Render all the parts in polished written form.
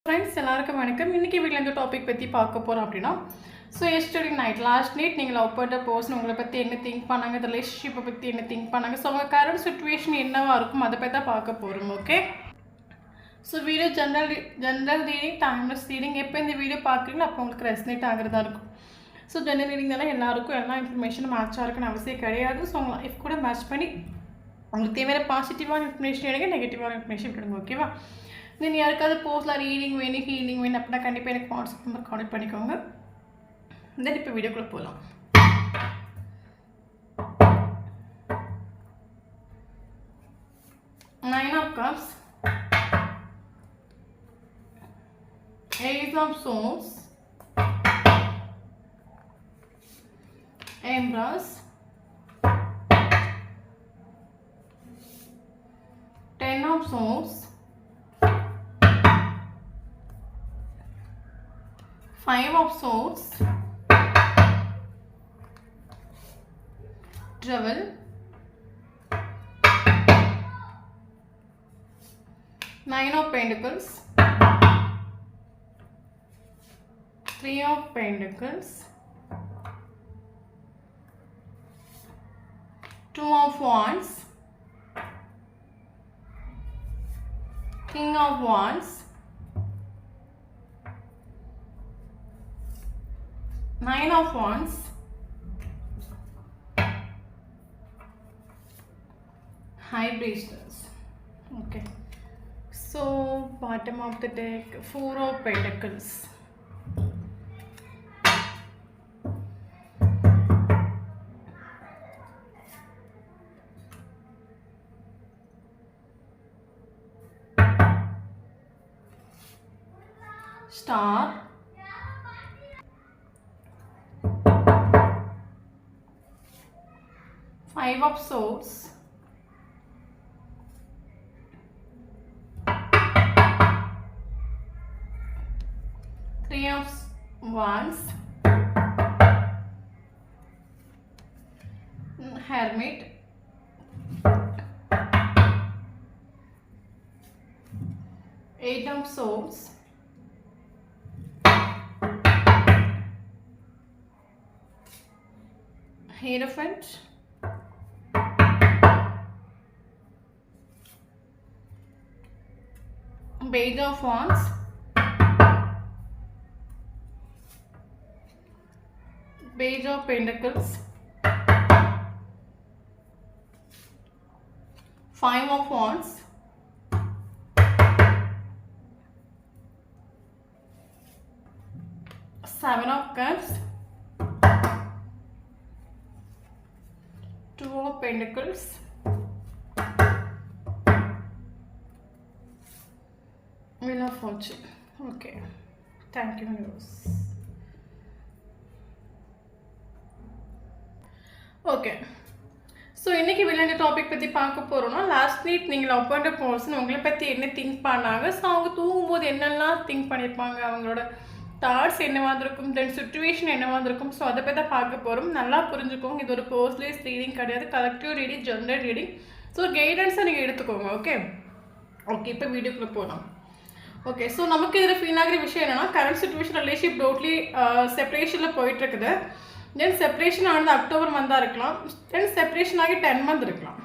Friends எல்லாருக்கும் வணக்கம். இன்றைக்கி வீட்டில் இந்த டாபிக் பற்றி பார்க்க போகிறோம் அப்படின்னா, so yesterday night last night நீங்கள் லவ் பண்ணுற பர்சன் உங்களை பற்றி என்ன திங்க் பண்ணாங்க, இந்த ரிலேஷன்ஷிப்பை பற்றி என்ன திங்க் பண்ணாங்க, ஸோ அவங்க கரண்ட் சுச்சுவேஷன் என்னவாக இருக்கும் அதை பற்றி தான் பார்க்க போகிறோம். Okay, so video general reading, timeless reading. எப்போ இந்த வீடியோ பார்க்குறீங்களோ அப்போ உங்களுக்கு ரெசனேட் ஆகிறதா இருக்கும். ஸோ ஜென்ரல் ரீடிங் தானே எல்லாருக்கும் எல்லா இன்ஃபர்மேஷனும் மேட்சாக இருக்குன்னு அவசியம் கிடையாது. ஸோ உங்களை லைஃப் கூட மேட்ச் பண்ணி உங்களுக்கு தேவையான பாசிட்டிவான இன்ஃபர்மேஷன் எடுங்க, நெகட்டிவான இன்ஃபர்மேஷன் எடுங்க. ஓகேவா? தென் யாருக்காவது போஸ்ட்லாம் ரீடிங் வேணும், ஹீலிங் வேணும் அப்படின்னா கண்டிப்பாக எனக்கு வாட்ஸ்அப் நம்பர் கான்டெக்ட் பண்ணிக்கோங்க. தென் இப்போ வீடியோக்குள்ளே போகலாம். Nine of Cups, Ace of Swords, Empress, Ten of Swords, Five of Swords, Travel, Nine of Pentacles, Three of Pentacles, Two of Wands, King of Wands, Nine of Wands, High Priestess. Okay, so bottom of the deck, Four of Pentacles. Star, Five of Swords, Three of Wands, Hermit, Eight of Swords, Hierophant, Page of Wands, Page of Pentacles, Five of Wands, Seven of Cups, Two of Pentacles, Wheel of Fortune. Okay, thank you viewers. Okay, so இன்றைக்கி விளையாண்ட topic பற்றி பார்க்க போகிறோன்னா, last night நீங்கள் love பண்ணுற person உங்களை பற்றி என்ன திங்க் பண்ணாங்க, ஸோ அவங்க தூங்கும்போது என்னெல்லாம் திங்க் பண்ணியிருப்பாங்க, அவங்களோட தாட்ஸ் என்னவாக இருக்கும், தென் சுச்சுவேஷன் என்னவாக இருக்கும், ஸோ அதை பற்றி தான் பார்க்க போகிறோம். நல்லா புரிஞ்சுக்கோங்க, இது ஒரு பர்சனலைஸ் ரீடிங் கிடையாது, collective reading, general reading. So கைடன்ஸை நீங்கள் எடுத்துக்கோங்க. ஓகே ஓகே, இப்போ வீடியோக்குள்ளே போகலாம். ஓகே, ஸோ நமக்கு இதில் ஃபீல் ஆகிற விஷயம் என்னென்னா, கரண்ட் சுச்சுவேஷன் ரிலேஷன்ஷிப் டோட்லி செப்பரேஷனில் போயிட்டுருக்குது. தென் செப்பரேஷன் ஆனது அக்டோபர் மந்தாக இருக்கலாம், தென் செப்பரேஷன் ஆகி 10 மந்த் இருக்கலாம்.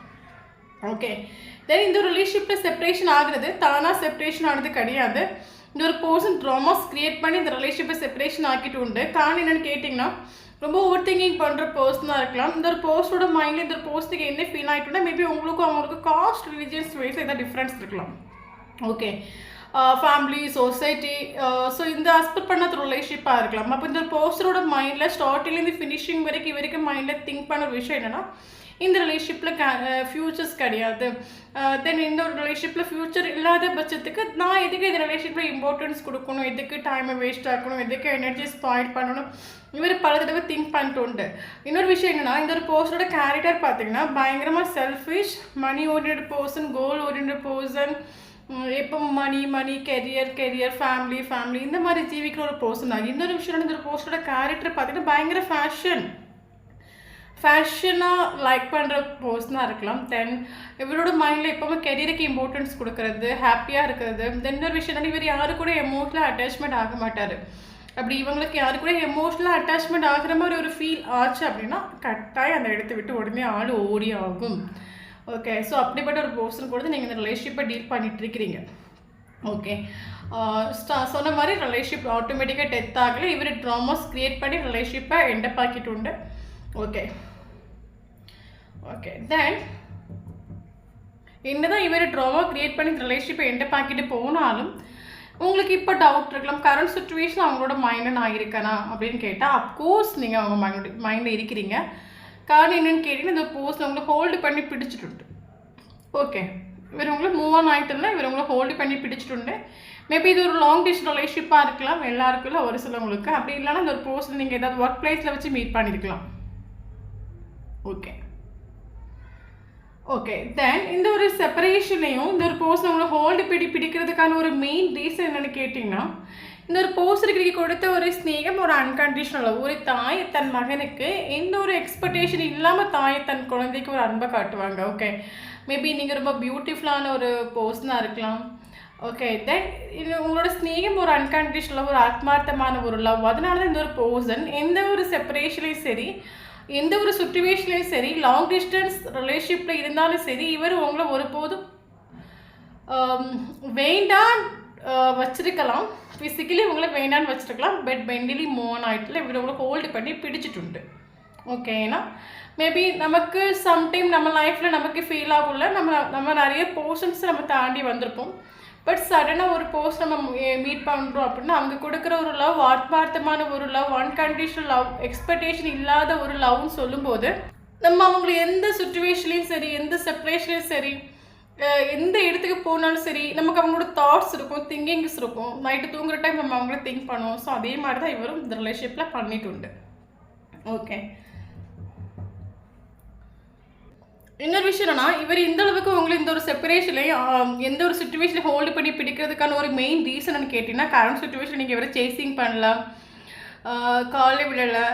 ஓகே, தென் இந்த ஒரு ரிலேஷன்ஷிப்பில் செப்பரேஷன் ஆகுறது தானாக செப்பரேஷன் ஆனது கிடையாது. இந்த ஒரு பர்சன் ட்ராமாஸ் கிரியேட் பண்ணி இந்த ரிலேஷன்ஷிப்பை செப்பரேஷன் ஆக்கிட்டு உண்டு. காரணம் என்னென்னு கேட்டிங்கன்னா, ரொம்ப ஓவர் திங்கிங் பண்ணுற பர்சனாக இருக்கலாம். இந்த ஒரு பர்சனோட மைண்டில் இந்த ஒரு பர்சனுக்கு என்ன ஃபீல் ஆகிட்டுனா, மேபி உங்களுக்கும் அவங்களுக்கு காஸ்ட் ரிலீஜியஸ் வைஸ் எதாவது டிஃப்ரென்ஸ் இருக்கலாம். ஓகே, ஃபேமிலி, சொசைட்டி, ஸோ இந்த ஆஸ்பெக்ட் பண்ண ரிலேஷன்ஷிப்பாக இருக்கலாம். அப்போ இந்த பர்சனோட மைண்டில் ஸ்டார்டிங்லேருந்து ஃபினிஷிங் வரைக்கும் மைண்டில் திங்க் பண்ண ஒரு விஷயம் என்னென்னா, இந்த ரிலேஷன்ஷிப்பில் ஃப்யூச்சர்ஸ் கிடையாது. தென் இந்த ஒரு ரிலேஷன்ஷிப்பில் ஃப்யூச்சர் இல்லாத பட்சத்துக்கு நான் எதுக்கு இந்த ரிலேஷன்ஷிப்பில் இம்பார்ட்டன்ஸ் கொடுக்கணும், எதுக்கு டைமை வேஸ்ட் ஆக்கணும், எதுக்கு எனர்ஜி ஸ்பாயில் பண்ணணும், இவர் பல தடவை திங்க் பண்ணிட்டு உண்டு. இன்னொரு விஷயம் என்னென்னா, இந்த ஒரு பர்சனோட கேரக்டர் பார்த்தீங்கன்னா பயங்கரமாக செல்ஃபிஷ், மணி ஓரியன்ட் பர்சன், கோல் ஓரியன்ட் பர்சன், எப்போ மணி கெரியர் ஃபேமிலி இந்த மாதிரி ஜீவிக்கிற ஒரு பர்சன் தான். இன்னொரு விஷயம் இந்த ஒரு பர்சனோட கேரக்டர் பார்த்தீங்கன்னா பயங்கர ஃபேஷனாக லைக் பண்ணுற பர்சனாக இருக்கலாம். தென் இவரோட மைண்டில் எப்போவுமே கெரியருக்கு இம்பார்ட்டன்ஸ் கொடுக்கறது, ஹாப்பியாக இருக்கிறது. தென் இன்னொரு விஷயம், இவர் யாரு கூட எமோஷ்னலாக அட்டாச்மெண்ட் ஆக மாட்டார். அப்படி இவங்களுக்கு யாரு கூட எமோஷ்னலாக அட்டாச்மெண்ட் ஆகிற மாதிரி ஒரு ஃபீல் ஆச்சு அப்படின்னா கட்டாயம் அந்த இடத்த விட்டு உடனே ஆள் ஓடி ஆகும். ஓகே, ஸோ அப்படிப்பட்ட ஒரு பர்சன் கூட நீங்கள் இந்த ரிலேஷன்ஷிப்பை டீல் பண்ணிட்டு இருக்கிறீங்க. ஓகே, சொன்ன மாதிரி ரிலேஷன்ஷிப் ஆட்டோமேட்டிக்காக டெத் ஆகலை. இவர் ட்ராமாஸ் க்ரியேட் பண்ணி ரிலேஷன்ஷிப்பை எண்டப் ஆக்கிட்டு உண்டு. ஓகே ஓகே தென் என்னதான் இவர் ட்ராமா க்ரியேட் பண்ணி ரிலேஷன்ஷிப்பை எண்டப் ஆக்கிட்டு போனாலும் உங்களுக்கு இப்போ டவுட் இருக்கலாம், கரண்ட் சுச்சுவேஷன் அவங்களோட மைண்டில் நான் இருக்கேனா அப்படின்னு கேட்டால் அப்கோர்ஸ் நீங்கள் அவங்க மைண்டில் இருக்கிறீங்க. காரணம் என்னென்னு கேட்டிங்கன்னா இந்த போஸ்ட் உங்களை ஹோல்டு பண்ணி பிடிச்சிட்டு. ஓகே, இவர் உங்களை மூவ் ஆன் ஆகிட்டு இல்லை, இவர் உங்களை ஹோல்டு பண்ணி பிடிச்சிட்டு. மேபி இது ஒரு லாங் டிஸ்டன்ஸ் ரிலேஷன்ஷிப்பாக இருக்கலாம், எல்லாருக்கும் இல்லை, ஒரு சிலவங்களுக்கு. அப்படி இல்லைன்னா இந்த ஒரு போஸ்ட்டில் நீங்கள் ஏதாவது ஒர்க் பிளேஸில் வச்சு மீட் பண்ணியிருக்கலாம். ஓகே ஓகே தென் இந்த ஒரு செப்பரேஷனையும் இந்த ஒரு போஸ்ட் உங்களை ஹோல்டு பிடிக்கிறதுக்கான ஒரு மெயின் ரீசன் என்னென்னு கேட்டிங்கன்னா, இந்த ஒரு போஸ்டருக்கு கொடுத்த ஒரு ஸ்நேகம், ஒரு அன்கண்டிஷனல் லவ். ஒரு தாய் தன் மகனுக்கு எந்த ஒரு எக்ஸ்பெக்டேஷன் இல்லாமல் தாய் தன் குழந்தைக்கு ஒரு அன்பை காட்டுவாங்க. ஓகே, மேபி நீங்கள் ரொம்ப பியூட்டிஃபுல்லான ஒரு பர்சனாக இருக்கலாம். ஓகே தென் இது உங்களோட ஸ்நேகம் ஒரு அன்கண்டிஷனல் லவ், ஒரு ஆத்மார்த்தமான ஒரு லவ். அதனால தான் இந்த ஒரு பர்சன் எந்த ஒரு செப்பரேஷன்லையும் சரி, எந்த ஒரு சுச்சுவேஷன்லையும் சரி, லாங் டிஸ்டன்ஸ் ரிலேஷன்ஷிப்பில் இருந்தாலும் சரி, இவர் உங்களை ஒருபோதும் வேண்டாம் வச்சிருக்கலாம். ஃபிசிக்கலி உங்களை வேண்டான்னு வச்சுருக்கலாம், பட் மென்டலி மூவ் ஆகிட்டுல இவர் உங்களை ஹோல்டு பண்ணி பிடிச்சிட்டு. ஓகே, ஏன்னா மேபி நமக்கு சம்டைம் நம்ம லைஃப்பில் நமக்கு ஃபீல் ஆகும்ல, நம்ம நிறைய போர்ஷன்ஸ் நம்ம தாண்டி வந்திருப்போம். பட் சடனாக ஒரு போஸ்ட் நம்ம மீட் பண்ணுறோம் அப்படின்னா அவங்க கொடுக்குற ஒரு லவ் ஆத்மார்த்தமான ஒரு லவ், அன்கண்டிஷனல் லவ், எக்ஸ்பெக்டேஷன் இல்லாத ஒரு லவ்னு சொல்லும்போது நம்ம அவங்களை எந்த சுச்சுவேஷன்லையும் சரி, எந்த செப்பரேஷன்லையும் சரி, எந்த இடத்துக்கு போனாலும் சரி, நமக்கு அவங்களோட தாட்ஸ் இருக்கும், திங்கிங்ஸ் இருக்கும். நைட்டு தூங்குற டைம் நம்ம அவங்கள திங்க் பண்ணுவோம். ஸோ அதே மாதிரி தான் இவரும் இந்த ரிலேஷன்ஷிப்பில் பண்ணிட்டு உண்டு. ஓகே, இன்னொரு விஷயம் என்னன்னா, இவர் இந்த அளவுக்கு உங்களை இந்த ஒரு செப்பரேஷன்லையும் எந்த ஒரு சுச்சுவேஷனில் ஹோல்டு பண்ணி பிடிக்கிறதுக்கான ஒரு மெயின் ரீசன் கேட்டிங்கன்னா, கரண்ட் சுச்சுவேஷன் நீங்கள் இவரை சேசிங் பண்ணலாம், காலை விடலை,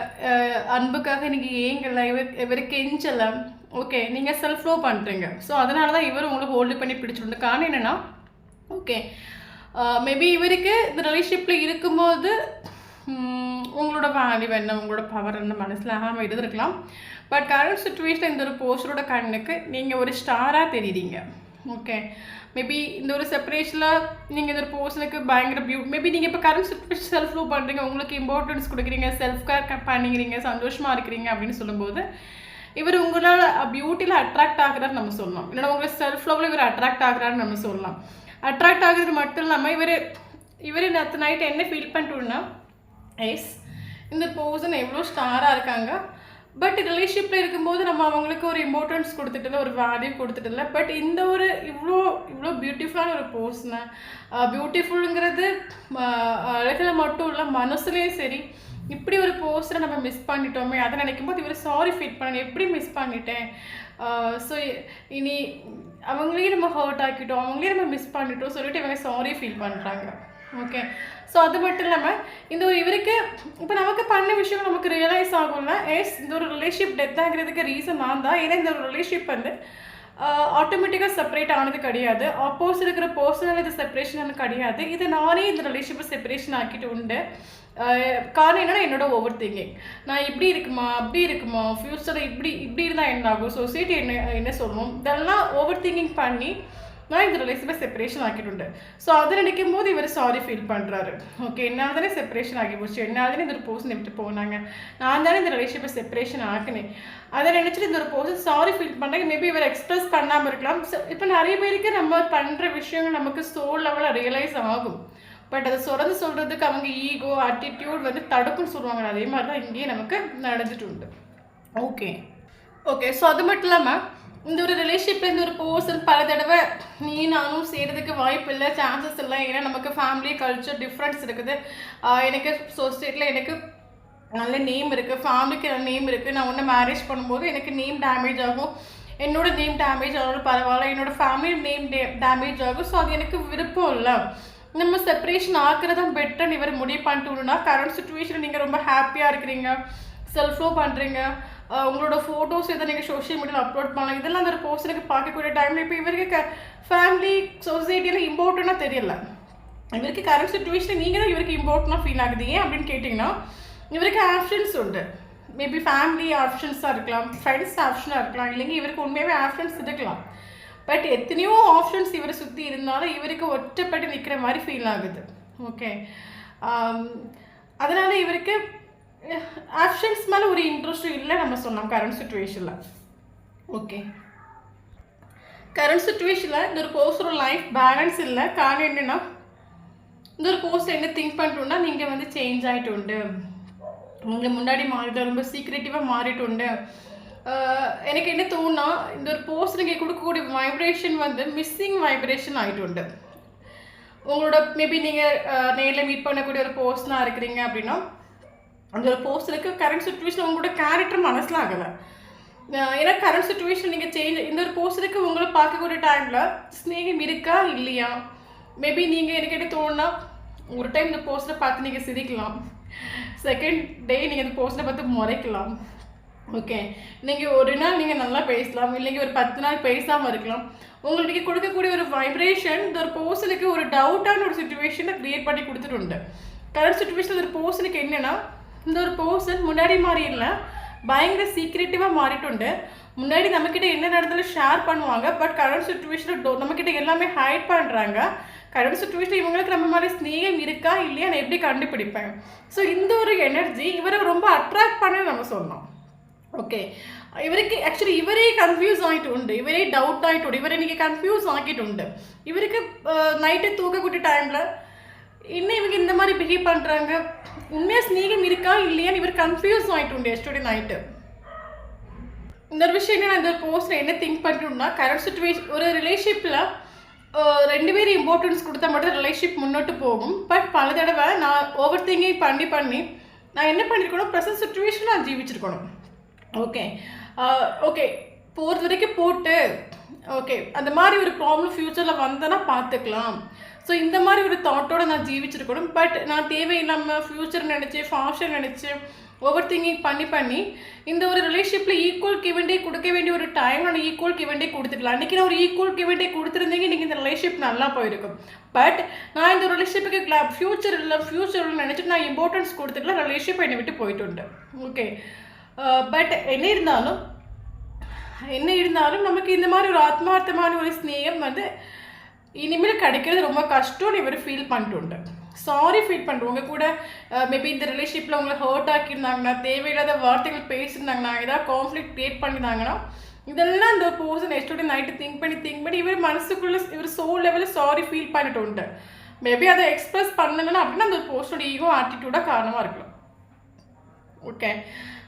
அன்புக்காக நீங்கள் ஏங்கலை, இவர் கெஞ்சலாம். ஓகே, நீங்கள் செல்ஃப் லவ் பண்ணுறீங்க. ஸோ அதனால தான் இவர் உங்களை ஹோல்டு பண்ணி பிடிச்சிட்டு. காரணம் என்னென்னா, ஓகே மேபி இவருக்கு இந்த ரிலேஷன்ஷிப்பில் இருக்கும்போது உங்களோட வேல்யூ என்ன, உங்களோட பவர் என்ன மனசில் ஆகாமல் இருந்திருக்கலாம். பட் கரண்ட் சுச்சுவேஷனில் இந்த ஒரு போஸ்டரோட கண்ணுக்கு நீங்கள் ஒரு ஸ்டாராக தெரியுறீங்க. ஓகே, மேபி இந்த ஒரு செப்பரேஷனில் நீங்கள் இந்த ஒரு பர்சனுக்கு பயங்கர மேபி நீங்கள் இப்போ கரண்ட் சுச்சுவேஷன் செல்ஃப் லவ் பண்ணுறீங்க, உங்களுக்கு இம்பார்ட்டன்ஸ் கொடுக்குறீங்க, செல்ஃப் கேர் பண்ணிக்கிறீங்க, சந்தோஷமாக இருக்கிறீங்க அப்படின்னு சொல்லும்போது இவர் உங்களால் பியூட்டியில் அட்ராக்ட் ஆகுறாரு நம்ம சொல்லலாம். இல்லைன்னா உங்களை செல்ஃப் லவ்வில் இவர் அட்ராக்ட் ஆகுறாருன்னு நம்ம சொல்லலாம். அட்ராக்ட் ஆகுறது மட்டும் இல்லாமல் இவர் நேற்று நைட்டு என்ன ஃபீல் பண்ணிட்டோன்னா, எஸ் இந்த பர்சன் எவ்வளோ ஸ்டாராக இருக்காங்க, பட் ரிலேஷன்ஷிப்பில் இருக்கும்போது நம்ம அவங்களுக்கு ஒரு இம்பார்ட்டன்ஸ் கொடுத்துட்டு இல்லை, ஒரு வேல்யூ கொடுத்துட்டு இல்லை. பட் இந்த ஒரு இவ்வளோ பியூட்டிஃபுல்லான ஒரு பர்சனை, பியூட்டிஃபுல்லுங்கிறது அழகில் மட்டும் இல்லை, மனசுலேயும் சரி, இப்படி ஒரு போஸ்டரை நம்ம மிஸ் பண்ணிட்டோமே அதை நினைக்கும் போது இவர் சாரி ஃபீல் பண்ண, எப்படி மிஸ் பண்ணிட்டேன், ஸோ இனி அவங்களையும் நம்ம ஹர்ட் ஆக்கிட்டோம், அவங்களையும் நம்ம மிஸ் பண்ணிட்டோம் சொல்லிட்டு இவங்க சாரி ஃபீல் பண்ணுறாங்க. ஓகே, ஸோ அது மட்டும் இல்லாமல் இந்த ஒரு இவருக்கு இப்போ நமக்கு பண்ண விஷயம் நமக்கு ரியலைஸ் ஆகும்னா, எஸ் இந்த ஒரு ரிலேஷன்ஷிப் டெத் ஆகிறதுக்கு ரீசன் நான் தான். ஏன்னா இந்த ஒரு ரிலேஷன்ஷிப் வந்து ஆட்டோமேட்டிக்காக செப்பரேட் ஆனது கிடையாது, ஆப்போசிட் இருக்கிற பர்சனல் இது செப்பரேஷன் கிடையாது, இது நானே இந்த ரிலேஷன்ஷிப்பை செப்பரேஷன் ஆக்கிட்டு உண்டு. காரணம் என்னன்னா என்னோட ஓவர் திங்கிங், நான் இப்படி இருக்குமா அப்படி இருக்குமா, ஃப்யூச்சரில் இப்படி இருந்தால் என்ன ஆகும், சொசைட்டி என்ன சொல்லணும், இதெல்லாம் ஓவர் திங்கிங் பண்ணி நான் இந்த ரிலேஷன்ஷிப்பை செப்பரேஷன் ஆக்கிட்டு உண்டு. ஸோ அதை நினைக்கும் போது இவர் சாரி ஃபீல் பண்ணுறாரு. ஓகே, என்னால் தானே செப்பரேஷன் ஆகி போச்சு, என்னால் தானே இந்த ஒரு பர்சன் எப்படி போனாங்க, நான் தானே இந்த ரிலேஷன்ஷிப்பை செப்பரேஷன் ஆக்கினேன், அதை நினச்சிட்டு இந்த ஒரு பர்சன் சாரி ஃபீல் பண்ணுறாங்க. மேபி இவர் எக்ஸ்பிரஸ் பண்ணாமல் இருக்கலாம். இப்போ நிறைய பேருக்கு நம்ம பண்ணுற விஷயங்கள் நமக்கு சோல் லெவலில் ரியலைஸ் ஆகும், பட் அதை சொல்கிறதுக்கு அவங்க ஈகோ ஆட்டிடியூட் வந்து தடுப்புன்னு சொல்லுவாங்க. அதே மாதிரி தான் இங்கேயே நமக்கு நடந்துட்டு உண்டு. ஓகே ஓகே ஸோ அது மட்டும் இல்லாமல் இந்த ஒரு ரிலேஷன்ஷிப்பில் இந்த ஒரு பர்சன் பல தடவை நீ நானும் செய்கிறதுக்கு வாய்ப்பு இல்லை, சான்சஸ் இல்லை, ஏன்னா நமக்கு ஃபேமிலி கல்ச்சர் டிஃப்ரென்ஸ் இருக்குது, எனக்கு சொசைட்டியில் எனக்கு நல்ல நேம் இருக்குது, ஃபேமிலிக்கு நல்ல நேம் இருக்குது, நான் ஒன்று மேரேஜ் பண்ணும்போது எனக்கு நேம் டேமேஜ் ஆகும், என்னோட நேம் டேமேஜ் ஆனாலும் பரவாயில்ல, என்னோட ஃபேமிலி நேம் டேமேஜ் ஆகும். ஸோ அது எனக்கு விருப்பம் இல்லை, நம்ம செப்பரேஷன் ஆக்குறதான் பெட்டர்னு இவர் முடிவு பண்ணிட்டு விடணும்னா, கரண்ட் சுச்சுவேஷனில் நீங்கள் ரொம்ப ஹாப்பியாக இருக்கிறீங்க, செல்ஃப் லவ் பண்ணுறீங்க, உங்களோட ஃபோட்டோஸ் எதை நீங்கள் சோஷியல் மீடியாவில் அப்லோட் பண்ணலாம். இதெல்லாம் அந்த ஒரு பர்சனுக்கு பார்க்கக்கூடிய டைமில் இப்போ இவருக்கு ஃபேமிலி சொசைட்டியில் இம்பார்ட்டண்ட்டாக தெரியல. இவருக்கு கரண்ட் சுச்சுவேஷன் நீங்கள் தான் இவருக்கு இம்பார்ட்டண்ட்டாக ஃபீல் ஆகுது. ஏன் அப்படின்னு கேட்டிங்கன்னா இவருக்கு ஆப்ஷன்ஸ் உண்டு. மேபி ஃபேமிலி ஆப்ஷன்ஸாக இருக்கலாம், ஃப்ரெண்ட்ஸ் ஆப்ஷனாக இருக்கலாம், இல்லைங்க இவருக்கு உண்மையாகவே ஆப்ஷன்ஸ் இருக்கலாம். பட் எத்தனையோ ஆப்ஷன்ஸ் இவரை சுற்றி இருந்தாலும் இவருக்கு ஒற்றப்பட்டு நிற்கிற மாதிரி ஃபீல் ஆகுது. ஓகே, அதனால் இவருக்கு ஆப்ஷன்ஸ் மேலே ஒரு இன்ட்ரெஸ்ட்டும் இல்லை நம்ம சொன்னோம் கரண்ட் சுச்சுவேஷனில். ஓகே, கரண்ட் சுச்சுவேஷனில் இந்த ஒரு பர்சனோட லைஃப் பேலன்ஸ் இல்லை. காரணம் என்னென்னா இந்த ஒரு பர்சன் என்ன திங்க் பண்ணுறோன்னா நீங்கள் வந்து சேஞ்ச் ஆகிட்டு உண்டு, நீங்கள் முன்னாடி மாறிட்டு ரொம்ப சீக்ரெட்டிவாக மாறிட்டு உண்டு. எனக்கு என்ன தோணுன்னா இந்த ஒரு பர்சனுக்கு கொடுக்கக்கூடிய வைப்ரேஷன் வந்து மிஸ்ஸிங் வைப்ரேஷன் ஆகிட்டு உண்டு. உங்களோட மேபி நீங்கள் நேரில் மீட் பண்ணக்கூடிய ஒரு பர்சனாக இருக்கிறீங்க அப்படின்னா அந்த ஒரு பர்சனுக்கு கரண்ட் சுச்சுவேஷன் உங்களோட கேரக்டர் மனசில் ஆகலை. ஏன்னா கரண்ட் சுச்சுவேஷன் நீங்கள் சேஞ்ச் இந்த ஒரு பர்சனுக்கு உங்களை பார்க்கக்கூடிய டைமில் ஸ்நேகம் இருக்கா இல்லையா. மேபி நீங்கள் எனக்கு என்ன தோணுன்னா ஒரு டைம் இந்த பர்சனை பார்த்து நீங்கள் சிரிக்கலாம், செகண்ட் டே நீங்கள் இந்த பர்சனை பார்த்து முறைக்கலாம். ஓகே, நீங்கள் ஒரு நாள் நீங்கள் நல்லா பேசலாம், இல்லைங்க ஒரு 10 நாள் பேசாமல் இருக்கலாம். உங்களுக்கு கொடுக்கக்கூடிய ஒரு வைப்ரேஷன் இந்த ஒரு பர்சனுக்கு ஒரு டவுட்டான ஒரு சுச்சுவேஷனை க்ரியேட் பண்ணி கொடுத்துட்டு. கரண்ட் சுச்சுவேஷன் ஒரு பர்சனுக்கு என்னென்னா இந்த ஒரு பர்சன் முன்னாடி மாதிரி இல்லை, பயங்கர சீக்ரெட்டிவாக மாறிட்டு. முன்னாடி நம்மக்கிட்ட என்ன நடந்தாலும் ஷேர் பண்ணுவாங்க, பட் கரண்ட் சுச்சுவேஷனில் நம்மக்கிட்ட எல்லாமே ஹைட் பண்ணுறாங்க. கரண்ட் சுச்சுவேஷன் இவங்களுக்கு நம்ம மாதிரி ஸ்நேகம் இருக்கா இல்லையா நான் எப்படி கண்டுபிடிப்பேன். ஸோ இந்த ஒரு எனர்ஜி இவரை ரொம்ப அட்ராக்ட் பண்ண நம்ம சொன்னோம். ஓகே, இவருக்கு ஆக்சுவலி இவரே கன்ஃபியூஸ் ஆகிட்டு உண்டு, இவரே டவுட் ஆகிட்டு உண்டு, இவரை நீங்கள் கன்ஃபியூஸ் ஆகிட்டு உண்டு. இவருக்கு நைட்டு தூக்கக்கூடிய டைமில் இன்னும் இவங்க இந்த மாதிரி பிஹேவ் பண்ணுறாங்க, உண்மையாக ஸ்நேகம் இருக்கா இல்லையான்னு இவர் கன்ஃபியூஸ் ஆகிட்டு உண்டு எஸ்டே நைட்டு. இந்த ஒரு விஷயம் என்ன, இந்த போஸ்ட்டில் என்ன திங்க் பண்ணுறோம்னா கரண்ட் சுச்சுவேஷன் ஒரு ரிலேஷன்ஷிப்பில் 2 பேரும் இம்பார்ட்டன்ஸ் கொடுத்தா மட்டும் ரிலேஷன்ஷிப் முன்னோட்டு போகும். பட் பல தடவை நான் ஓவர் திங்கிங் பண்ணி நான் என்ன பண்ணியிருக்கணும், ப்ரெசன்ட் சுச்சுவேஷன் நான் ஜீவிச்சிருக்கணும். ஓகே ஓகே, போகிறது வரைக்கும் போட்டு ஓகே அந்த மாதிரி ஒரு ப்ராப்ளம் ஃப்யூச்சரில் வந்தேன்னா பார்த்துக்கலாம். ஸோ இந்த மாதிரி ஒரு தாட்டோடு நான் ஜீவிச்சிருக்கணும். பட் நான் தேவையில்லாமல் ஃப்யூச்சர் நினச்சி ஃபாஷன் நினச்சி ஓவர் திங்கிங் பண்ணி இந்த ஒரு ரிலேஷன்ஷிப்பில் ஈக்குவல் கிவண்டே கொடுக்க வேண்டிய ஒரு டைம் நான் ஈக்குவல் கிவண்டே கொடுத்துக்கலாம். அன்றைக்கி நான் ஒரு ஈக்குவல் கிவண்டே கொடுத்துருந்தீங்க, நீங்கள் இந்த ரிலேஷன்ஷிப் நல்லா போயிருக்கும். பட் நான் இந்த ரிலேஷன்ஷிப்புக்கு ஃப்யூச்சர் நினச்சிட்டு நான் இம்பார்ட்டன்ஸ் கொடுத்துக்கலாம், ரிலேஷன்ஷிப் என்னை விட்டு போயிட்டு உண்டு. ஓகே, பட் என்ன இருந்தாலும் நமக்கு இந்த மாதிரி ஒரு ஆத்மார்த்தமான ஒரு ஸ்நேகம் வந்து இனிமேல் கிடைக்கிறது ரொம்ப கஷ்டம்னு இவர் ஃபீல் பண்ணிட்டு. சாரி ஃபீல் பண்ணுறவங்க கூட மேபி இந்த ரிலேஷன்ஷிப்பில் உங்களை ஹர்ட் ஆக்கியிருந்தாங்கன்னா, தேவையில்லாத வார்த்தைகள் பேசியிருந்தாங்கன்னா, ஏதாவது கான்ஃப்ளிக்ட் க்ரியேட் பண்ணியிருந்தாங்கன்னா, இதெல்லாம் இந்த பர்சன் எஸ்டோட நைட்டு திங்க் பண்ணி இவர் மனசுக்குள்ளே இவர் சோல் லெவலில் சாரி ஃபீல் பண்ணிட்டு உண்டு. மேபி அதை எக்ஸ்பிரஸ் பண்ணணுன்னா அப்படின்னா அந்த பர்சனோட ஈகோ ஆட்டிடியூடாக காரணமாக இருக்கலாம். ஓகே,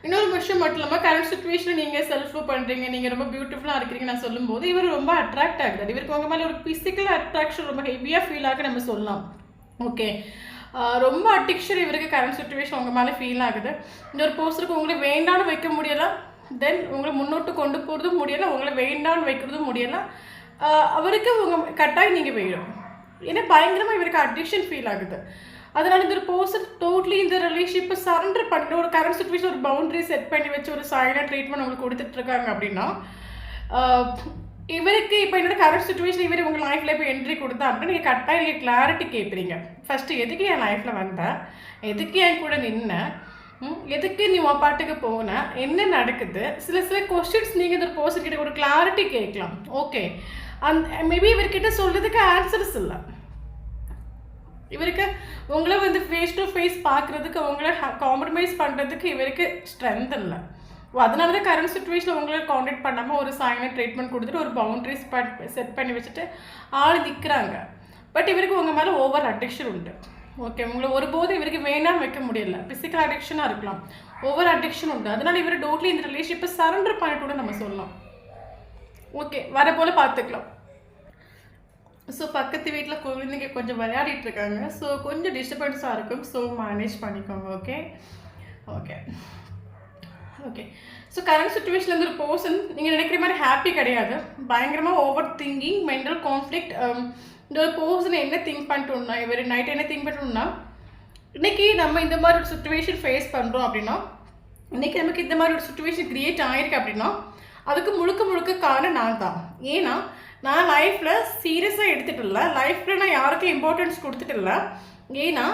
இன்னொரு விஷயம் மட்டும் இல்லாமல் கரண்ட் சுச்சுவேஷனில் நீங்கள் செல்ஃப் லவ் பண்ணுறீங்க, நீங்கள் ரொம்ப பியூட்டிஃபுல்லாக இருக்கிறீங்க நான் சொல்லும்போது இவர் ரொம்ப அட்ராக்ட் ஆகுது. இவருக்கு உங்கள் மேலே ஒரு ஃபிசிக்கல் அட்ராக்ஷன் ரொம்ப ஹெவியாக ஃபீல் ஆக நம்ம சொல்லலாம். ஓகே, ரொம்ப அடிக்ஷன் இவருக்கு கரண்ட் சுச்சுவேஷன் உங்கள் மேலே ஃபீல் ஆகுது. இந்த ஒரு பர்சனுக்கு உங்களை வேண்டான்னு வைக்க முடியலை, தென் உங்களை முன்னோட்டு கொண்டு போகிறதும் முடியலை, உங்களை வேண்டான்னு வைக்கிறதும் முடியலை. அவருக்கு உங்கள் கட்டாயம் நீங்கள் வேணும். ஏன்னா பயங்கரமாக இவருக்கு அடிக்ஷன் ஃபீல் ஆகுது. அதனால் இந்த ஒரு பர்சன் டோட்டலி இந்த ரிலேஷன்ஷிப்பை சரண்டர் பண்ணி ஒரு கரண்ட் சுச்சுவேஷன் ஒரு பவுண்டரி செட் பண்ணி வச்சு ஒரு சைலண்ட் ட்ரீட்மெண்ட் உங்களுக்கு கொடுத்துட்ருக்காங்க அப்படின்னா இவருக்கு இப்போ என்னோட கரண்ட் சுச்சுவேஷன் இவர் உங்கள் லைஃப்பில் இப்போ என்ட்ரி கொடுத்தா அப்படின்னா நீங்கள் கரெக்டாக நீங்கள் கிளாரிட்டி கேட்குறீங்க. ஃபஸ்ட்டு எதுக்கு என் லைஃப்பில் வந்தேன், எதுக்கு என் கூட நின்னேன், எதுக்கு நீ உன் பாட்டுக்கு போன, என்ன நடக்குது, சில கொஸ்டின்ஸ் நீங்கள் இந்த பர்சன் கிட்ட ஒரு கிளாரிட்டி கேட்கலாம். ஓகே, மேபி இவர்கிட்ட சொல்கிறதுக்கு ஆன்சர்ஸ் இல்லை. இவருக்கு உங்களை வந்து ஃபேஸ் டு ஃபேஸ் பார்க்குறதுக்கு உங்களை காம்ப்ரமைஸ் பண்ணுறதுக்கு இவருக்கு ஸ்ட்ரென்த் இல்லை. அதனால தான் கரண்ட் சுச்சுவேஷனில் உங்களை காண்டாக்ட் பண்ணாமல் ஒரு சைலண்ட் ட்ரீட்மெண்ட் கொடுத்துட்டு ஒரு பவுண்டரிஸ் செட் பண்ணி வச்சுட்டு ஆள் நிற்கிறாங்க. பட் இவருக்கு உங்கள் மேலே ஓவர் அடிக்ஷன் உண்டு. ஓகே, உங்களை ஒருபோது இவருக்கு வேணாம் வைக்க முடியல, ஃபிசிக்கல் அடிக்ஷனாக இருக்கலாம், ஓவர் அடிக்ஷன் உண்டு. அதனால் இவர் டோட்டலி இந்த ரிலேஷன்ஷிப்பை சரண்டர் பண்ணிட்டு நம்ம சொல்லலாம். ஓகே, வர போல் பார்த்துக்கலாம். ஸோ பக்கத்து வீட்டில் குழந்தைங்க கொஞ்சம் விளையாடிட்டு இருக்காங்க, ஸோ கொஞ்சம் டிஸ்டர்பன்ஸாக இருக்கும், ஸோ மேனேஜ் பண்ணிக்கோங்க. Okay okay okay so current சுச்சுவேஷனில் இருந்து ஒரு பர்சன் நீங்கள் நினைக்கிற மாதிரி ஹாப்பி கிடையாது, பயங்கரமாக ஓவர் திங்கிங், மென்டல் கான்ஃப்ளிக்ட். இந்த ஒரு பர்சனை என்ன திங்க் பண்ணிட்டோம்னா இவர் நைட் என்ன திங்க் பண்ணிட்டோம்னா இன்றைக்கி நம்ம இந்த மாதிரி ஒரு சுச்சுவேஷன் ஃபேஸ் பண்ணுறோம் அப்படின்னா இன்றைக்கி நமக்கு இந்த மாதிரி ஒரு சுச்சுவேஷன் க்ரியேட் ஆகிருக்கு அப்படின்னா அதுக்கு முழுக்க முழுக்க காரணம் நான் தான். ஏன்னா நான் லைஃப்பில் சீரியஸாக எடுத்துகிட்டு இல்லை, லைஃப்பில் நான் யாருக்கும் இம்பார்ட்டன்ஸ் கொடுத்துட்டு இல்லை. ஏன்னா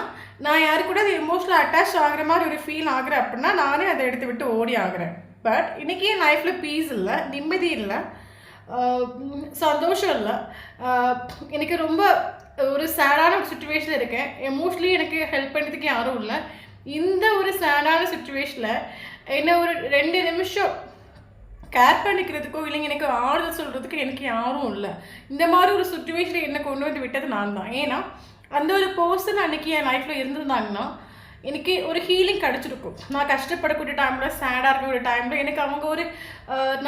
நான் யாரு கூட அது எமோஷனல் அட்டாச் ஆகிற மாதிரி ஒரு ஃபீல் ஆகுறேன் அப்படின்னா நானே அதை எடுத்து விட்டு ஓடி ஆகுறேன். பட் இன்றைக்கி என் லைஃப்பில் பீஸ் இல்லை, நிம்மதி இல்லை, சந்தோஷம் இல்லை, எனக்கு ரொம்ப ஒரு சேடான ஒரு சுச்சுவேஷனில் இருக்கேன். எமோஷ்னலி எனக்கு ஹெல்ப் பண்ணுறதுக்கு யாரும் இல்லை. இந்த ஒரு சேடான சுச்சுவேஷனில் என்ன ஒரு 2 நிமிஷம் கேர் பண்ணிக்கிறதுக்கோ இல்லைங்க எனக்கு ஆறுதல் சொல்கிறதுக்கு எனக்கு யாரும் இல்லை. இந்த மாதிரி ஒரு சுச்சுவேஷனை என்னை கொண்டு வந்து விட்டது நான் தான். ஏன்னா அந்த ஒரு பர்சன் அன்றைக்கி என் லைஃப்பில் இருந்திருந்தாங்கன்னா எனக்கு ஒரு ஹீலிங் கிடச்சிருக்கும். நான் கஷ்டப்படக்கூடிய டைமில், சேடாக இருக்கக்கூடிய டைமில் எனக்கு அவங்க ஒரு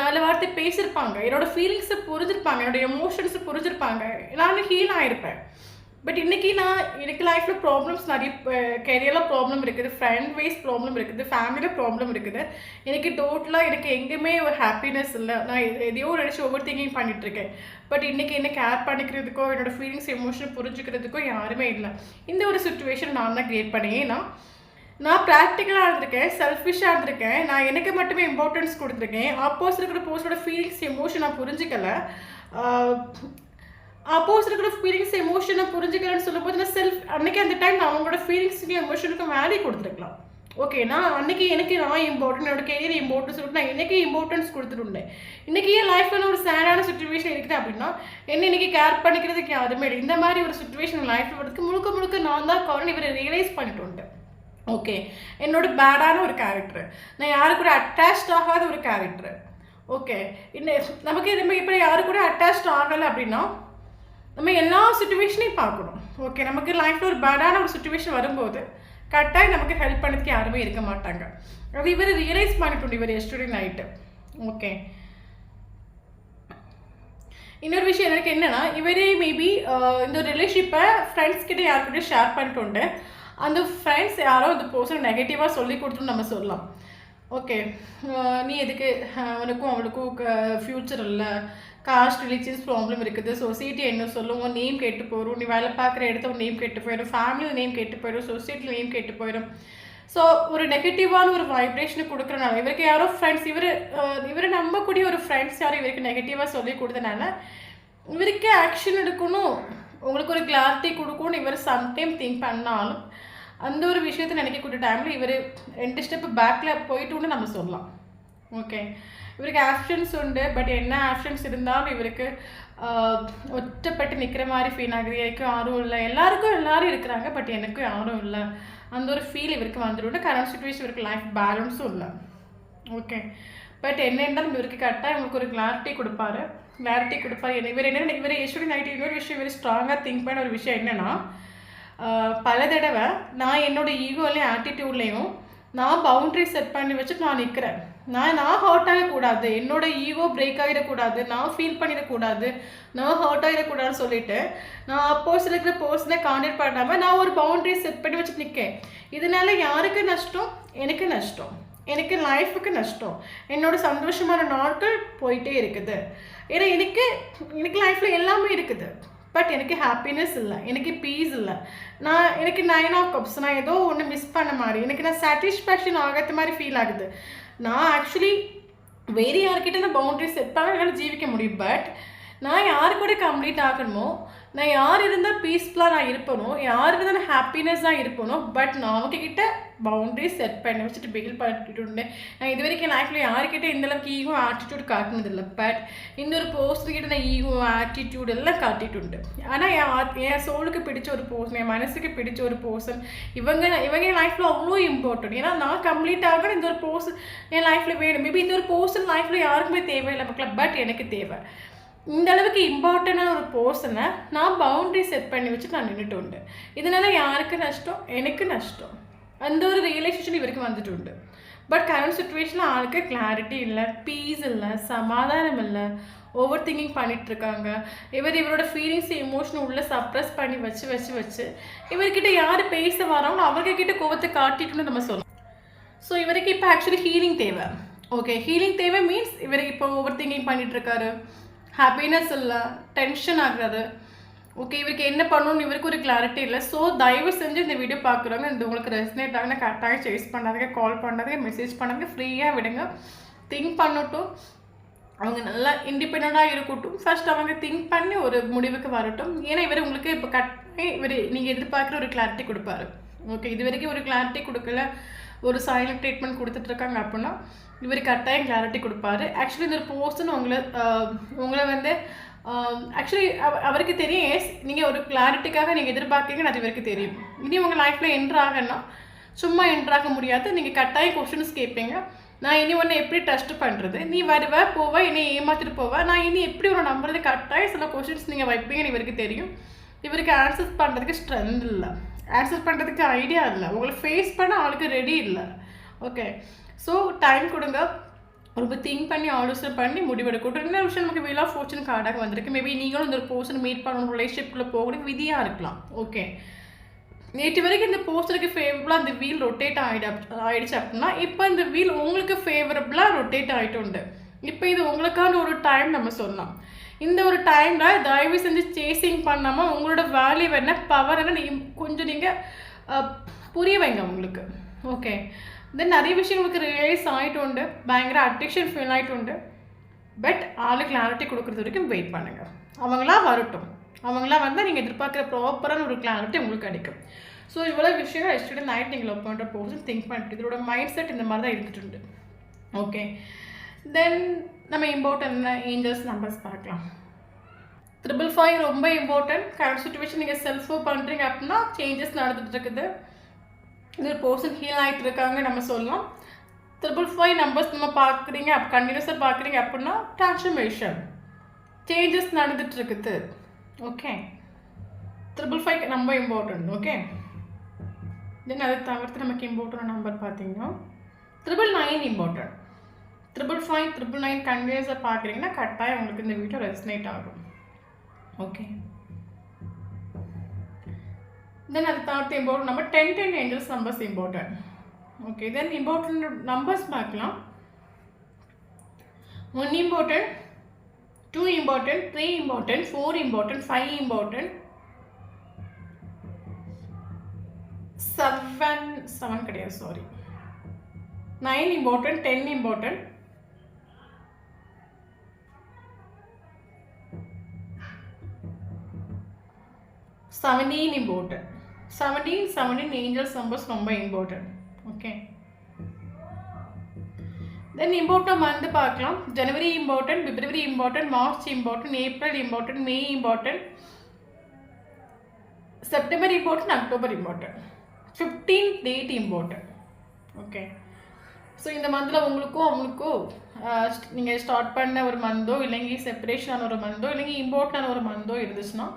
4 வார்த்தை பேசியிருப்பாங்க, என்னோடய ஃபீலிங்ஸை புரிஞ்சிருப்பாங்க, என்னோடய எமோஷன்ஸை புரிஞ்சிருப்பாங்க, நான் ஹீல் ஆகிருப்பேன். பட் இன்றைக்கி எனக்கு லைஃப்பில் ப்ராப்ளம்ஸ் நிறைய, கெரியரில் ப்ராப்ளம் இருக்குது, ஃப்ரெண்ட் வைஸ் ப்ராப்ளம் இருக்குது, ஃபேமிலியில் ப்ராப்ளம் இருக்குது. எனக்கு டோட்டலாக எனக்கு எங்கேயுமே ஒரு ஹாப்பினஸ் இல்லை. நான் எதையோ நினச்சி ஓவர் திங்கிங் பண்ணிகிட்ருக்கேன். பட் இன்றைக்கி என்ன கேர் பண்ணிக்கிறதுக்கோ என்னோடய ஃபீலிங்ஸ் எமோஷன் புரிஞ்சுக்கிறதுக்கோ யாருமே இல்லை. இந்த ஒரு சுச்சுவேஷன் நான் தான் க்ரியேட் பண்ணேன். ஏன்னா நான் ப்ராக்டிக்கலாக இருந்திருக்கேன், செல்ஃபிஷாக இருந்திருக்கேன், நான் எனக்கு மட்டுமே இம்பார்ட்டன்ஸ் கொடுத்துருக்கேன். ஆப்போசிட் இருக்கிற பர்சனோட ஃபீலிங்ஸ் எமோஷன் நான் புரிஞ்சிக்கலை. ஆப்போசிட் இருக்கிற ஃபீலிங்ஸ் எமோஷனை புரிஞ்சுக்கிறேன்னு சொல்லும்போது நான் அன்றைக்கி அந்த டைம் நான் அவங்களோட ஃபீலிங்ஸுக்கும் எமோஷனுக்கும் வேல்யூ கொடுத்துருக்கலாம். ஓகே, நான் அன்றைக்கி நான் இம்பார்ட்டன்ட், என்னோட கெரியர் இம்பார்ட்டன்ஸ் சொல்லிட்டு நான் எனக்கு இம்பார்ட்டன்ஸ் கொடுத்துருந்தேன். இன்றைக்கி என் லைஃப்பில் ஒரு சேடான சுச்சுவேஷன் இருக்குது அப்படின்னா என்ன இன்றைக்கி கேர் பண்ணிக்கிறதுக்கு யாருமே இல்லை. இந்த மாதிரி ஒரு சுச்சுவேஷன் லைஃப்பில் வரதுக்கு முழுக்க முழுக்க நான் தான் காரணம். இவரை ரியலைஸ் பண்ணிட்டு உண்டேன். ஓகே, என்னோட பேடான ஒரு கேரக்டர், நான் யாரு கூட அட்டாச்ட் ஆகாத ஒரு கேரக்டர். ஓகே, நமக்கு நம்ம இப்போ யாரு கூட அட்டாச்ட் ஆகலை அப்படின்னா நம்ம எல்லா சுச்சுவேஷனையும் பார்க்கணும். ஓகே, நமக்கு லைஃப்பில் ஒரு பேடான ஒரு சுச்சுவேஷன் வரும்போது கரெக்டாக நமக்கு ஹெல்ப் பண்ணதுக்கு யாருமே இருக்க மாட்டாங்க. அது இவர் ரியலைஸ் பண்ணிட்டு இவர் எஸ்டர்டே நைட்டு. ஓகே, இன்னொரு விஷயம் எனக்கு என்னென்னா இவரே மேபி இந்த ரிலேஷன்ஷிப்பை ஃப்ரெண்ட்ஸ் கிட்டே யாருக்கிட்டே ஷேர் பண்ணிட்டு உண்டு. அந்த ஃப்ரெண்ட்ஸ் யாரோ அந்த பர்சன் நெகட்டிவாக சொல்லி கொடுத்துன்னு நம்ம சொல்லலாம். ஓகே, நீ எதுக்கு, அவனுக்கும் அவளுக்கும் ஃப்யூச்சர் இல்லை, காஸ்ட் ரிலீஜியஸ் ப்ராப்ளம் இருக்குது, சொசைட்டி என்ன சொல்லும், உன் நேம் கெட்டு போயிடும், நீ வேலை பார்க்குற இடத்த உன் நேம் கெட்டு போயிடும், ஃபேமிலியில் நேம் கெட்டு போயிடும், சொசைட்டியில் நேம் கெட்டு போயிடும். ஸோ ஒரு நெகட்டிவான ஒரு வைப்ரேஷனை கொடுக்குறனால இவருக்கு யாரோ ஃப்ரெண்ட்ஸ், இவரை நம்பக்கூடிய ஒரு ஃப்ரெண்ட்ஸ் யாரும் இவருக்கு நெகட்டிவாக சொல்லி கொடுத்தனால இவருக்கு ஆக்ஷன் எடுக்கணும், உங்களுக்கு ஒரு கிளாரிட்டி கொடுக்கணும்னு இவர் சம்டைம் திங்க் பண்ணாலும் அந்த ஒரு விஷயத்தை நினைக்கக்கூடிய டைமில் இவர் 2 ஸ்டெப்பு பேக்கில் போயிட்டுன்னு நம்ம சொல்லலாம். ஓகே, இவருக்கு ஆப்ஷன்ஸ் உண்டு. பட் என்ன ஆப்ஷன்ஸ் இருந்தாலும் இவருக்கு ஒற்றப்பட்டு நிற்கிற மாதிரி ஃபீல் ஆகுது. எனக்கும் யாரும் இல்லை, எல்லாரும் இருக்கிறாங்க, பட் எனக்கும் யாரும் இல்லை, அந்த ஒரு ஃபீல் இவருக்கு வந்துடும். கரண்ட் சுச்சுவேஷன் இவருக்கு லைஃப் பேலன்ஸும் இல்லை. ஓகே, பட் என்ன இருந்தாலும் இவருக்கு கரெக்டாக இவங்களுக்கு ஒரு கிளாரிட்டி கொடுப்பாரு. இவர் எஸ்டர்டே நைட்டு இன்னொரு விஷயம் இவர் ஸ்ட்ராங்காக திங்க் பண்ண ஒரு விஷயம் என்னென்னா, பல தடவை நான் என்னோடய ஈகோலையும் ஆட்டிடியூட்லேயும் நான் பவுண்ட்ரி செட் பண்ணி வச்சுட்டு நான் நிற்கிறேன். நான் ஹர்ட் ஆகக்கூடாது, என்னோடய ஈகோ பிரேக் ஆகிடக்கூடாது, நான் ஃபீல் பண்ணிடக்கூடாது, நான் ஹர்ட் ஆகிடக்கூடாதுன்னு சொல்லிட்டு நான் அப்போசிட் இருக்கிற பர்சனை கான்டாக்ட் பண்ணாமல் நான் ஒரு பவுண்ட்ரி செட் பண்ணி வச்சுட்டு நிற்கேன். இதனால யாருக்கு நஷ்டம்? எனக்கு நஷ்டம், எனக்கு லைஃபுக்கு நஷ்டம், என்னோடய சந்தோஷமான நாட்கள் போயிட்டே இருக்குது. ஏன்னா எனக்கு லைஃப்பில் எல்லாமே இருக்குது, பட் எனக்கு ஹாப்பினஸ் இல்லை, எனக்கு பீஸ் இல்லை. எனக்கு 9 ஆஃப் கப்ஸ், நான் ஏதோ ஒன்று மிஸ் பண்ண மாதிரி, எனக்கு நான் சாட்டிஸ்ஃபேக்ஷன் ஆகாத மாதிரி ஃபீல் ஆகுது. நான் ஆக்சுவலி வேறு யார்கிட்ட நான் பவுண்ட்ரி செட் பண்ண என்னால் ஜீவிக்க முடியும். பட் நான் யார் கூட கம்ப்ளீட் ஆகணுமோ, நான் யார் இருந்தால் பீஸ்ஃபுல்லாக நான் இருப்பேனோ, யார் இருந்தால் நான் ஹாப்பினஸ்ஸாக இருப்பேனோ, பட் நான் அவங்கக்கிட்ட பவுண்ட்ரி செட் பண்ணி வச்சுட்டு பிகில் பண்ணிட்டு இருந்தேன். நான் இது வரைக்கும் லைஃப்பில் யார்கிட்ட இந்தளவுக்கு ஈகோ ஆட்டிடியூட் காட்டினதில்லை. பட் இன்னொரு பர்சன்கிட்ட நான் ஈகோ ஆட்டிடியூட் எல்லாம் காட்டிட்டு. ஆனால் என் சோலுக்கு பிடிச்ச ஒரு பர்சன், என் மனசுக்கு பிடிச்ச ஒரு பர்சன், இவங்க என் லைஃப்பில் அவ்வளோ இம்பார்ட்டன்ட். ஏன்னா நான் கம்ப்ளீட் ஆகணும், இந்த ஒரு பர்சன் என் லைஃப்பில் வேணும். மேபி இந்த ஒரு பர்சன் லைஃப்பில் யாருக்குமே தேவையில்லை மக்கள், பட் எனக்கு தேவை. இந்த அளவுக்கு இம்பார்ட்டண்டான ஒரு பர்சனை நான் பவுண்ட்ரி செட் பண்ணி வச்சுட்டு நான் நின்றுட்டு உண்டு. இதனால் யாருக்கு நஷ்டம்? எனக்கு நஷ்டம். அந்த ஒரு ரியலைசேஷன் இவருக்கு வந்துட்டு உண்டு. பட் கரண்ட் சுச்சுவேஷனில் ஆளுக்கு கிளாரிட்டி இல்லை, பீஸ் இல்லை, சமாதானம் இல்லை, ஓவர் திங்கிங் பண்ணிகிட்ருக்காங்க. இவரோட ஃபீலிங்ஸ் எமோஷனை உள்ளே சப்ரெஸ் பண்ணி வச்சு இவர்கிட்ட யார் பேச வராங்களோ அவர்கிட்ட கோவத்தை காட்டிட்டுன்னு நம்ம சொல்லலாம். ஸோ இவருக்கு இப்போ ஆக்சுவலி ஹீலிங் தேவை. ஓகே, ஹீலிங் தேவை மீன்ஸ் இவருக்கு இப்போ ஓவர் திங்கிங் பண்ணிகிட்ருக்காரு, ஹாப்பினஸ் இல்லை, டென்ஷன் ஆகுறது, ஓகே, இவருக்கு என்ன பண்ணணும்னு இவருக்கு ஒரு கிளாரிட்டி இல்லை. ஸோ தயவு செஞ்சு இந்த வீடியோ பார்க்குறவங்க இந்த உங்களுக்கு ரெசனேட் ஆகுனா கரெக்டாக சேஸ் பண்ணாதுங்க, கால் பண்ணாதுங்க, மெசேஜ் பண்ணாதுங்க, ஃப்ரீயாக விடுங்க. திங்க் பண்ணட்டும், அவங்க நல்லா இண்டிபெண்ட்டாக இருக்கட்டும். ஃபர்ஸ்ட் அவங்க திங்க் பண்ணி ஒரு முடிவுக்கு வரட்டும். ஏன்னா இவர் உங்களுக்கு இப்போ இவர் நீங்கள் எதிர்பார்க்குற ஒரு கிளாரிட்டி கொடுப்பாரு. ஓகே, இது வரைக்கும் ஒரு கிளாரிட்டி கொடுக்கல, ஒரு சைலண்ட் ட்ரீட்மெண்ட் கொடுத்துட்ருக்காங்க அப்படின்னா இவர் கட்டாயம் கிளாரிட்டி கொடுப்பாரு. ஆக்சுவலி இந்த பர்சன் உங்களை வந்து ஆக்சுவலி அவருக்கு தெரியும் நீங்கள் ஒரு கிளாரிட்டிக்காக நீங்கள் எதிர்பார்க்கீங்கன்னு அது இவருக்கு தெரியும். இனி உங்கள் லைஃப்பில் என்ட்ராகன்னா சும்மா என்ட்ராக முடியாது. நீங்கள் கட்டாயம் கொஸ்டின்ஸ் கேட்பீங்க. நான் இனி ஒன்று எப்படி டெஸ்ட் பண்ணுறது, நீ வருவ போவ என்னை ஏமாற்றிட்டு போவ, நான் இனி எப்படி ஒன்று நம்புறது, கட்டாயம் சில கொஸ்டின்ஸ் நீங்கள் வைப்பீங்கன்னு இவருக்கு தெரியும். இவருக்கு ஆன்சர் பண்ணுறதுக்கு ஸ்ட்ரென்த் இல்லை, ஆன்சர் பண்ணுறதுக்கு ஐடியா இல்லை, உங்களை ஃபேஸ் பண்ண ஆளுக்கு ரெடி இல்லை. ஓகே, ஸோ டைம் கொடுங்க, ரொம்ப திங்க் பண்ணி ஆலோசனை பண்ணி முடிவெடுக்கட்டும். இன்னொரு விஷயம், நமக்கு வீல் ஆஃப் ஃபார்ச்சூன் கார்டாக வந்திருக்கு. மேபி நீங்களும் இந்த ஒரு பர்சன் மீட் பண்ணணும், ரிலேஷன்ஷிப்பில் போகணும் விதியாக இருக்கலாம். ஓகே, நேற்று வரைக்கும் இந்த போஸ்டருக்கு ஃபேவரபுளாக அந்த வீல் ரொட்டேட் ஆகிடுச்சு அப்படின்னா இப்போ இந்த வீல் உங்களுக்கு ஃபேவரபுளாக ரொட்டேட் ஆகிட்டு உண்டு. இப்போ இது உங்களுக்கான ஒரு டைம் நம்ம சொல்லலாம். இந்த ஒரு டைமில் தயவு செஞ்சு சேசிங் பண்ணாமல் உங்களோட வேல்யூ என்ன, பவர் என்ன கொஞ்சம் நீங்கள் புரிய வைங்க உங்களுக்கு. ஓகே, தென் நிறைய விஷயம் உங்களுக்கு ரியலைஸ் ஆகிட்டு உண்டு, பயங்கர அட்ரிக்ஷன் ஃபீல் ஆகிட்டு உண்டு. பட் ஆளு கிளாரிட்டி கொடுக்குறது வரைக்கும் வெயிட் பண்ணுங்கள். அவங்களாம் வரட்டும், அவங்களாம் வந்தால் நீங்கள் எதிர்பார்க்குற ப்ராப்பரான ஒரு கிளாரிட்டி உங்களுக்கு கிடைக்கும். ஸோ இவ்வளோ விஷயம் எஸ்டர்டே நைட் நீங்கள் லவ் பண்ணுற போர்சன் திங்க் பண்ணிட்டு இதோட மைண்ட் செட் இந்த மாதிரி தான் இருந்துட்டு. ஓகே, தென் நம்ம இம்பார்ட்டன்ட் ஏஞ்சல்ஸ் நம்பர்ஸ் பார்க்கலாம். 555 ரொம்ப இம்பார்ட்டன்ட். கரண்ட் சுச்சுவேஷன் நீங்கள் செல்ஃபோ பண்ணுறீங்க அப்படின்னா சேஞ்சஸ் நடந்துட்டு இருக்குது. இது ஒரு பர்சன் ஹீல் ஆகிட்டு இருக்காங்க நம்ம சொல்லலாம். 555 நம்பர்ஸ் நம்ம பார்க்குறீங்க, கண்டினியூஸாக பார்க்குறீங்க அப்படின்னா ட்ரான்ஸ்ஃபர்மேஷன் சேஞ்சஸ் நடந்துட்டு இருக்குது. ஓகே, 555 ரொம்ப இம்பார்ட்டன்ட். ஓகே, தென் அதை தவிர்த்து நமக்கு இம்பார்ட்டன்ட் நம்பர் பார்த்தீங்கன்னா 999 இம்பார்ட்டன்ட். 555 999 கண்டினியூஸாக பார்க்குறீங்கன்னா கட்டாயம் உங்களுக்கு இந்த வீடியோ ரெசனேட் ஆகும். ஓகே, தென் அதை தவிர்த்து important number 1010 angels numbers important. Okay, then important numbers பார்க்கலாம். 1 important, 2 important, 3 important, 4 important, 5 important, 7 கிடையாது sorry, 9 important, 10 important, 17 important. 17 angels numbers ரொம்ப important. Okay, then important month பார்க்கலாம். ஜனவரி இம்பார்ட்டன்ட், பிப்ரவரி இம்பார்ட்டன்ட், மார்ச் இம்பார்ட்டன்ட், ஏப்ரல் இம்பார்ட்டன்ட், மே இம்பார்ட்டன்ட், செப்டம்பர் இம்பார்ட்டன்ட், அக்டோபர் important, 15th date important. Okay, so இந்த மந்தில் உங்களுக்கும் அவங்களுக்கும் நீங்கள் ஸ்டார்ட் பண்ண ஒரு மந்தோ இல்லைங்க செப்பரேஷனான ஒரு மந்தோ இல்லைங்க இம்பார்ட்டன்டான ஒரு மந்தோ இருந்துச்சுன்னா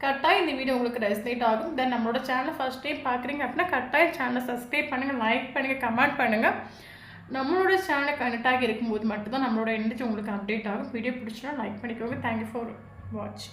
கட்டாயம் இந்த வீடியோ உங்களுக்கு ரெசனேட் ஆகும். தென் நம்மளோட சேனலை ஃபர்ஸ்ட் டைம் பார்க்குறீங்க அப்படின்னா கட்டாயம் சேனலை சப்ஸ்கிரைப் பண்ணுங்கள், லைக் பண்ணுங்கள், கமெண்ட் பண்ணுங்கள். நம்மளோட சேனலை கனெக்ட் ஆகி இருக்கும்போது மட்டும்தான் நம்மளோட எனர்ஜி உங்களுக்கு அப்டேட் ஆகும். வீடியோ பிடிச்சினா லைக் பண்ணிக்கோங்க. Thank you for watch.